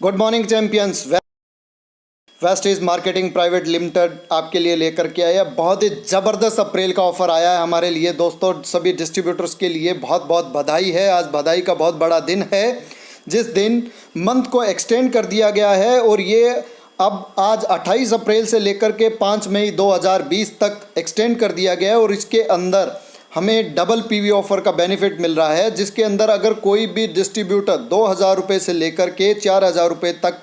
Good morning champions. Wastage marketing private limited आपके लिए लेकर के आया बहुत ही ज़बरदस्त अप्रैल का ऑफर आया है हमारे लिए दोस्तों। सभी डिस्ट्रीब्यूटर्स के लिए बहुत बहुत बधाई है। आज बधाई का बहुत बड़ा दिन है, जिस दिन मंथ को एक्सटेंड कर दिया गया है और ये अब आज 28 अप्रैल से लेकर के 5 मई 2020 तक एक्सटेंड कर दिया गया है। और इसके अंदर हमें डबल पीवी ऑफ़र का बेनिफिट मिल रहा है, जिसके अंदर अगर कोई भी डिस्ट्रीब्यूटर 2000 रुपये से लेकर के 4000 रुपये तक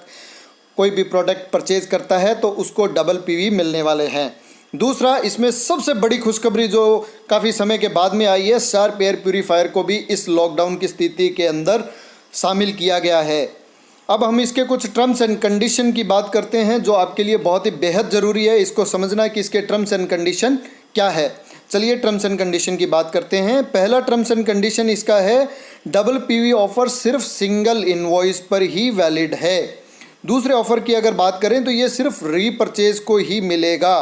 कोई भी प्रोडक्ट परचेज करता है तो उसको डबल पीवी मिलने वाले हैं। दूसरा, इसमें सबसे बड़ी खुशखबरी जो काफ़ी समय के बाद में आई है, शार्प एयर प्यूरीफायर को भी इस लॉकडाउन की स्थिति के अंदर शामिल किया गया है। अब हम इसके कुछ टर्म्स एंड कंडीशन की बात करते हैं, जो आपके लिए बहुत ही बेहद ज़रूरी है इसको समझना कि इसके टर्म्स एंड कंडीशन क्या है। चलिए टर्म्स एंड कंडीशन की बात करते हैं। पहला टर्म्स एंड कंडीशन इसका है, डबल पीवी ऑफ़र सिर्फ सिंगल इनवॉइस पर ही वैलिड है। दूसरे ऑफ़र की अगर बात करें तो ये सिर्फ रीपरचेज को ही मिलेगा।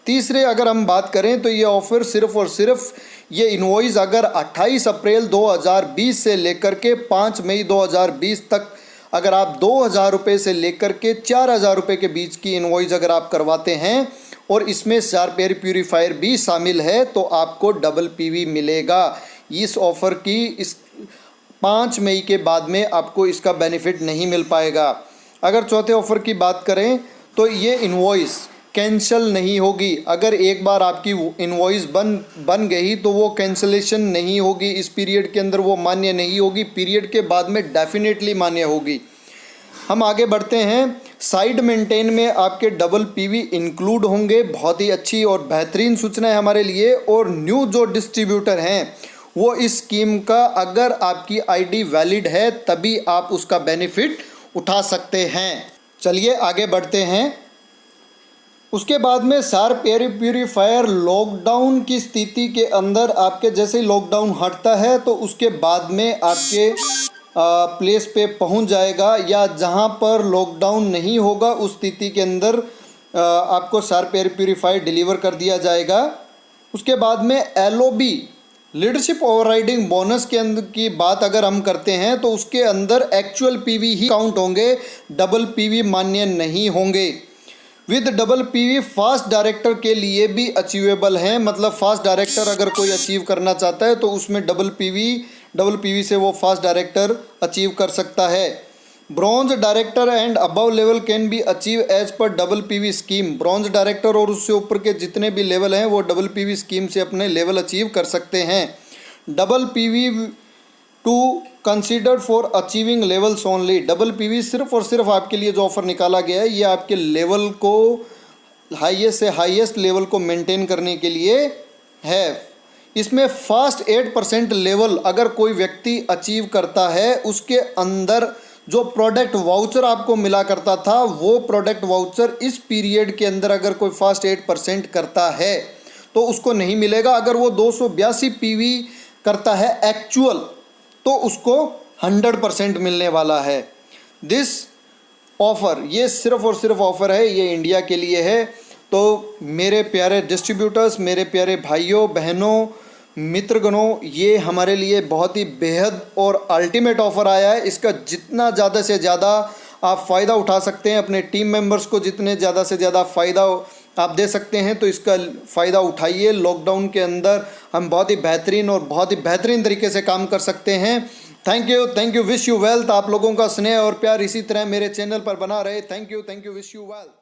तीसरे अगर हम बात करें तो ये ऑफ़र सिर्फ और सिर्फ ये इनवॉइस अगर 28 अप्रैल 2020 से लेकर के 5 मई 2020 तक अगर आप 2000 रुपये से लेकर के 4000 रुपये के बीच की इनवॉइस अगर आप करवाते हैं और इसमें शार्प एयर प्यूरीफायर भी शामिल है तो आपको डबल पीवी मिलेगा। इस ऑफ़र की इस 5 मई के बाद में आपको इसका बेनिफिट नहीं मिल पाएगा। अगर चौथे ऑफ़र की बात करें तो ये इनवॉइस कैंसिल नहीं होगी। अगर एक बार आपकी इनवॉइस बन गई तो वो कैंसिलेशन नहीं होगी। इस पीरियड के अंदर वो मान्य नहीं होगी, पीरियड के बाद में डेफिनेटली मान्य होगी। हम आगे बढ़ते हैं। साइड मेंटेन में आपके डबल पीवी इंक्लूड होंगे। बहुत ही अच्छी और बेहतरीन सूचना है हमारे लिए। और न्यू जो डिस्ट्रीब्यूटर हैं वो इस स्कीम का अगर आपकी आईडी वैलिड है तभी आप उसका बेनिफिट उठा सकते हैं। चलिए आगे बढ़ते हैं। उसके बाद में शार्प एयर प्यूरीफायर लॉकडाउन की स्थिति के अंदर आपके जैसे ही लॉकडाउन हटता है तो उसके बाद में आपके प्लेस पे पहुंच जाएगा, या जहां पर लॉकडाउन नहीं होगा उस स्थिति के अंदर आपको शार्प एयर प्यूरीफायर डिलीवर कर दिया जाएगा। उसके बाद में एलओबी लीडरशिप ओवरराइडिंग बोनस के अंदर की बात अगर हम करते हैं तो उसके अंदर एक्चुअल पीवी ही काउंट होंगे, डबल पीवी मान्य नहीं होंगे। With double PV fast director के लिए भी अचीवेबल हैं, मतलब फास्ट डायरेक्टर अगर कोई अचीव करना चाहता है तो उसमें डबल पीवी से वो फास्ट डायरेक्टर अचीव कर सकता है। Bronze director and above level can be achieve as per double PV scheme. Bronze director और उससे ऊपर के जितने भी लेवल हैं वो डबल पीवी स्कीम से अपने लेवल अचीव कर सकते हैं। Double PV to considered for achieving levels only. Double PV सिर्फ और सिर्फ आपके लिए जो ऑफ़र निकाला गया है ये आपके लेवल को हाईएस्ट से हाईएस्ट लेवल को मेंटेन करने के लिए है। इसमें फास्ट 8% लेवल अगर कोई व्यक्ति अचीव करता है, उसके अंदर जो प्रोडक्ट वाउचर आपको मिला करता था वो प्रोडक्ट वाउचर इस पीरियड के अंदर अगर कोई फास्ट 8% करता है तो उसको नहीं मिलेगा। अगर वो 282 पीवी करता है एक्चुअल तो उसको 100% मिलने वाला है। दिस ऑफ़र ये सिर्फ और सिर्फ ऑफ़र है, ये इंडिया के लिए है। तो मेरे प्यारे डिस्ट्रीब्यूटर्स, मेरे प्यारे भाइयों बहनों मित्रगणों, ये हमारे लिए बहुत ही बेहद और अल्टीमेट ऑफ़र आया है। इसका जितना ज़्यादा से ज़्यादा आप फ़ायदा उठा सकते हैं, अपने टीम मेंबर्स को जितने ज़्यादा से ज़्यादा फ़ायदा आप दे सकते हैं तो इसका फ़ायदा उठाइए। लॉकडाउन के अंदर हम बहुत ही बेहतरीन और बहुत ही बेहतरीन तरीके से काम कर सकते हैं। Thank you, wish you wealth. आप लोगों का स्नेह और प्यार इसी तरह मेरे चैनल पर बना रहे। Thank you, wish you wealth.